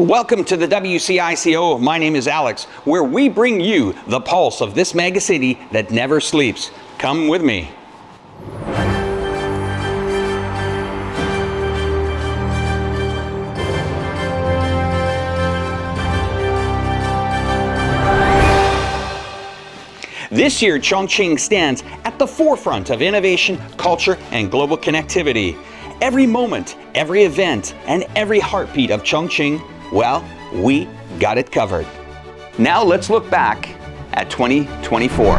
Welcome to the WCICO. My name is Alex, where we bring you the pulse of this megacity that never sleeps. Come with me. This year, Chongqing stands at the forefront of innovation, culture, and global connectivity. Every moment, every event, and every heartbeat of Chongqing, well, we got it covered. Now let's look back at 2024.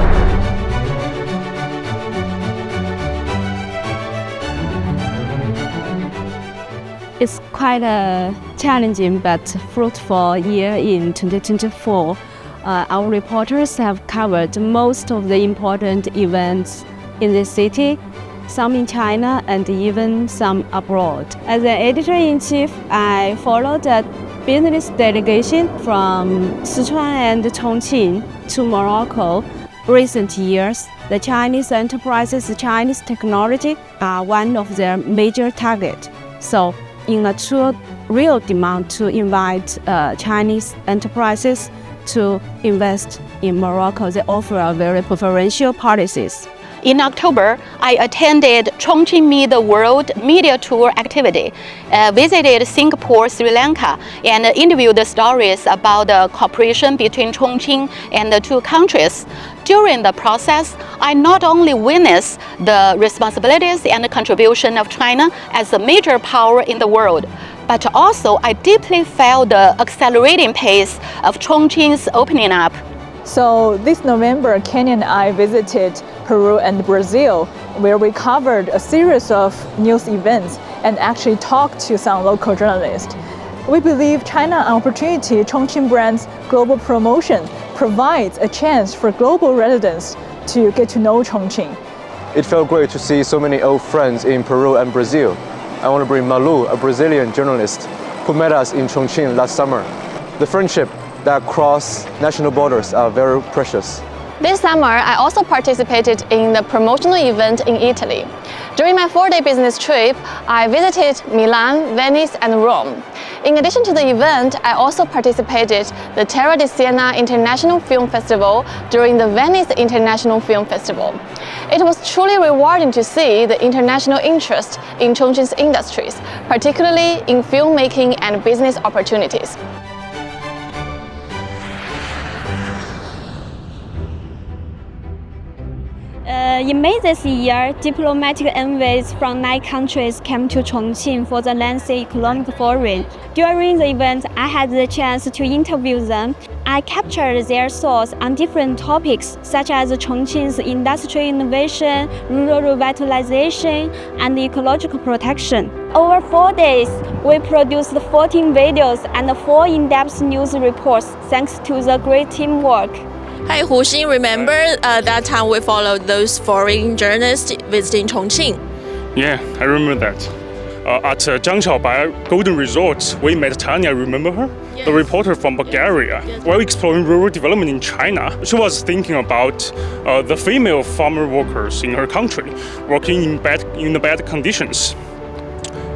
It's quite a challenging but fruitful year in 2024. Our reporters have covered most of the important events in the city, some in China and even some abroad. As an editor-in-chief, I followed a business delegation from Sichuan and Chongqing to Morocco. Recent years, the Chinese enterprises, Chinese technology are one of their major targets. So, in a true, real demand to invite Chinese enterprises to invest in Morocco, they offer a very preferential policies. In October, I attended Chongqing Meet the World Media Tour activity, visited Singapore, Sri Lanka, and interviewed the stories about the cooperation between Chongqing and the two countries. During the process, I not only witnessed the responsibilities and the contribution of China as a major power in the world, but also I deeply felt the accelerating pace of Chongqing's opening up. So this November, Kenny and I visited Peru and Brazil, where we covered a series of news events and actually talked to some local journalists. We believe China Opportunity Chongqing brand's global promotion provides a chance for global residents to get to know Chongqing. It felt great to see so many old friends in Peru and Brazil. I want to bring Malu, a Brazilian journalist who met us in Chongqing last summer. The friendship that cross national borders are very precious. This summer, I also participated in the promotional event in Italy. During my 4-day business trip, I visited Milan, Venice, and Rome. In addition to the event, I also participated in the Terra di Siena International Film Festival during the Venice International Film Festival. It was truly rewarding to see the international interest in Chongqing's industries, particularly in filmmaking and business opportunities. In May this year, diplomatic envoys from 9 countries came to Chongqing for the Nancy Economic Forum. During the event, I had the chance to interview them. I captured their thoughts on different topics such as Chongqing's industrial innovation, rural revitalization, and ecological protection. Over 4 days, we produced 14 videos and 4 in-depth news reports thanks to the great teamwork. Hi, Hu Xin. Remember that time we followed those foreign journalists visiting Chongqing? Yeah, I remember that. At Zhang Xiaobai Golden Resort, we met Tanya, remember her? Yes. The reporter from Bulgaria. Yes. While exploring rural development in China, she was thinking about the female farmer workers in her country working in bad conditions.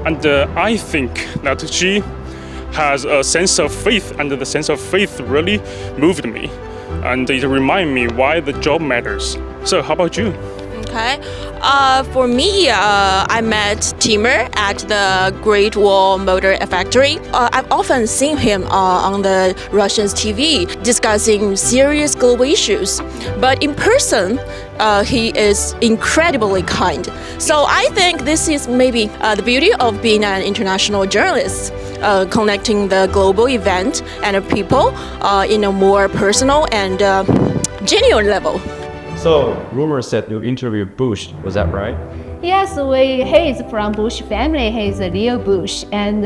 And I think that she has a sense of faith, and the sense of faith really moved me. And it reminded me why the job matters. So how about you? Okay. For me, I met Timur at the Great Wall Motor Factory. I've often seen him on the Russian TV discussing serious global issues. But in person, he is incredibly kind. So I think this is maybe the beauty of being an international journalist. Connecting the global event and people in a more personal and genuine level. So, rumors said you interviewed Bush, was that right? Yes, he is from Bush family. He is a real Bush, and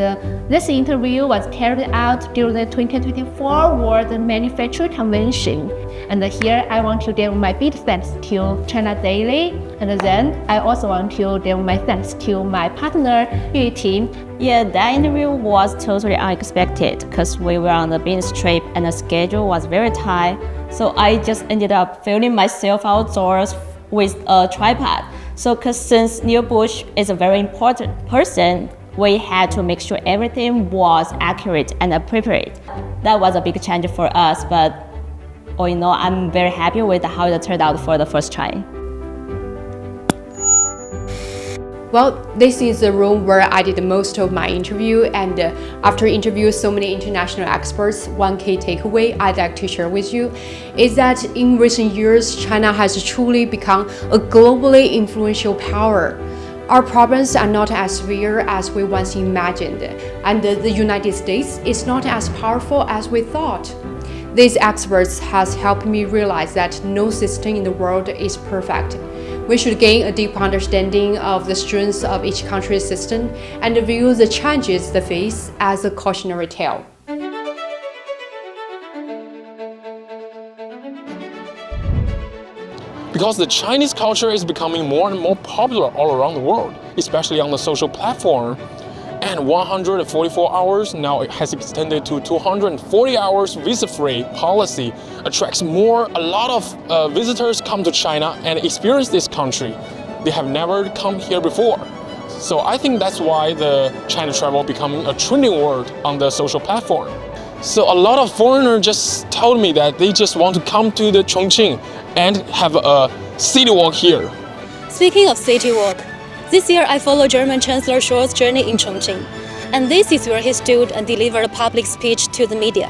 this interview was carried out during the 2024 World Manufacturing Convention. And here I want to give my big thanks to China Daily, and then I also want to give my thanks to my partner Yu Ting. Yeah, that interview was totally unexpected because we were on a business trip and the schedule was very tight. So I just ended up filming myself outdoors with a tripod. So since Neil Bush is a very important person, we had to make sure everything was accurate and appropriate. That was a big challenge for us, but all in all, I'm very happy with how it turned out for the first try. Well, this is the room where I did most of my interview, and after interviewing so many international experts, one key takeaway I'd like to share with you is that in recent years, China has truly become a globally influential power. Our problems are not as severe as we once imagined, and the United States is not as powerful as we thought. These experts has helped me realize that no system in the world is perfect. We should gain a deep understanding of the strengths of each country's system and view the challenges they face as a cautionary tale. Because the Chinese culture is becoming more and more popular all around the world, especially on the social platform. And 144 hours, now it has extended to 240 hours visa-free policy, attracts a lot of visitors come to China and experience this country. They have never come here before. So I think that's why the China travel becoming a trending word on the social platform. So a lot of foreigners just told me that they just want to come to the Chongqing and have a city walk here. Speaking of city walk, this year I followed German Chancellor Scholz's journey in Chongqing, and this is where he stood and delivered a public speech to the media.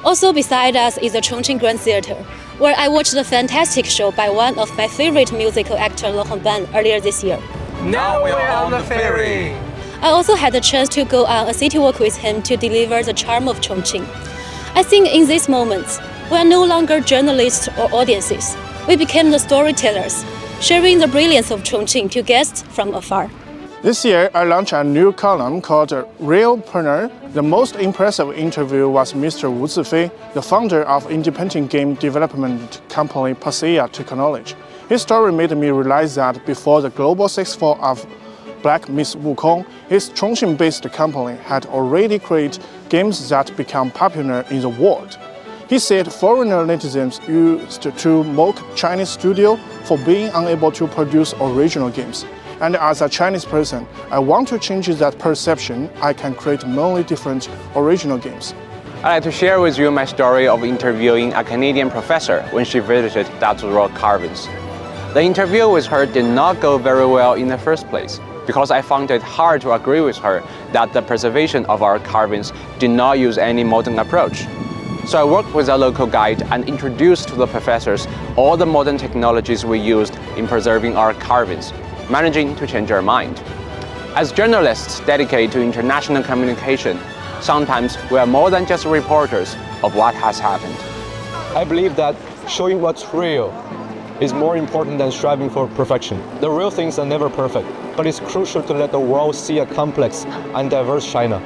Also beside us is the Chongqing Grand Theater, where I watched a fantastic show by one of my favorite musical actor Le Honban earlier this year. Now we're on the ferry! I also had the chance to go on a city walk with him to deliver the charm of Chongqing. I think in these moments, we are no longer journalists or audiences. We became the storytellers, sharing the brilliance of Chongqing to guests from afar. This year, I launched a new column called Real Pioneer. The most impressive interview was Mr. Wu Zifei, the founder of independent game development company Pasea Technology. His story made me realize that before the global success of Black Miss Wukong, his Chongqing-based company had already created games that become popular in the world. He said foreigner netizens used to mock Chinese studio for being unable to produce original games. And as a Chinese person, I want to change that perception. I can create many different original games. I'd like to share with you my story of interviewing a Canadian professor when she visited Dazuro Carvings. The interview with her did not go very well in the first place, because I found it hard to agree with her that the preservation of our carvings did not use any modern approach. So I worked with a local guide and introduced to the professors all the modern technologies we used in preserving our carvings, managing to change their mind. As journalists dedicated to international communication, sometimes we are more than just reporters of what has happened. I believe that showing what's real is more important than striving for perfection. The real things are never perfect, but it's crucial to let the world see a complex and diverse China.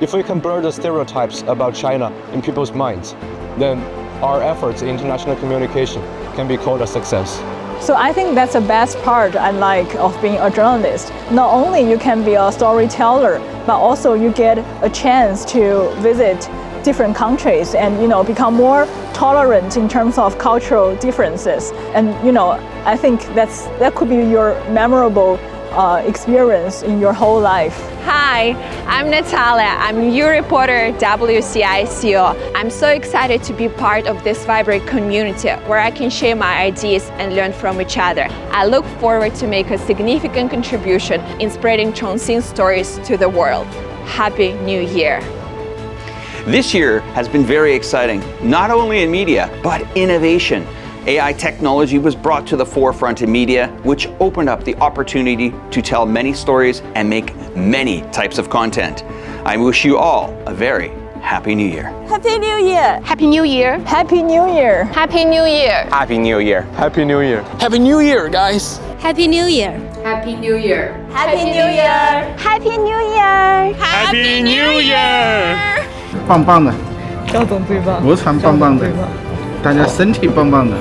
If we can blur the stereotypes about China in people's minds, then our efforts in international communication can be called a success. So I think that's the best part I like of being a journalist. Not only you can be a storyteller, but also you get a chance to visit different countries and become more tolerant in terms of cultural differences. And I think that could be your memorable experience in your whole life. Hi, I'm Natalia. I'm your reporter WCICO. I'm so excited to be part of this vibrant community where I can share my ideas and learn from each other. I look forward to make a significant contribution in spreading Chongqing stories to the world. Happy New Year! This year has been very exciting, not only in media, but innovation. AI technology was brought to the forefront in media, which opened up the opportunity to tell many stories and make many types of content. I wish you all a very Happy New Year. Happy New Year! Happy New Year! Happy New Year! Happy New Year! Happy New Year! Happy New Year! Happy New Year, guys! Happy New Year! Happy New Year! Happy New Year! Happy New Year! Happy New Year! 棒棒的，赵总最棒，国产棒棒的，大家身体棒棒的。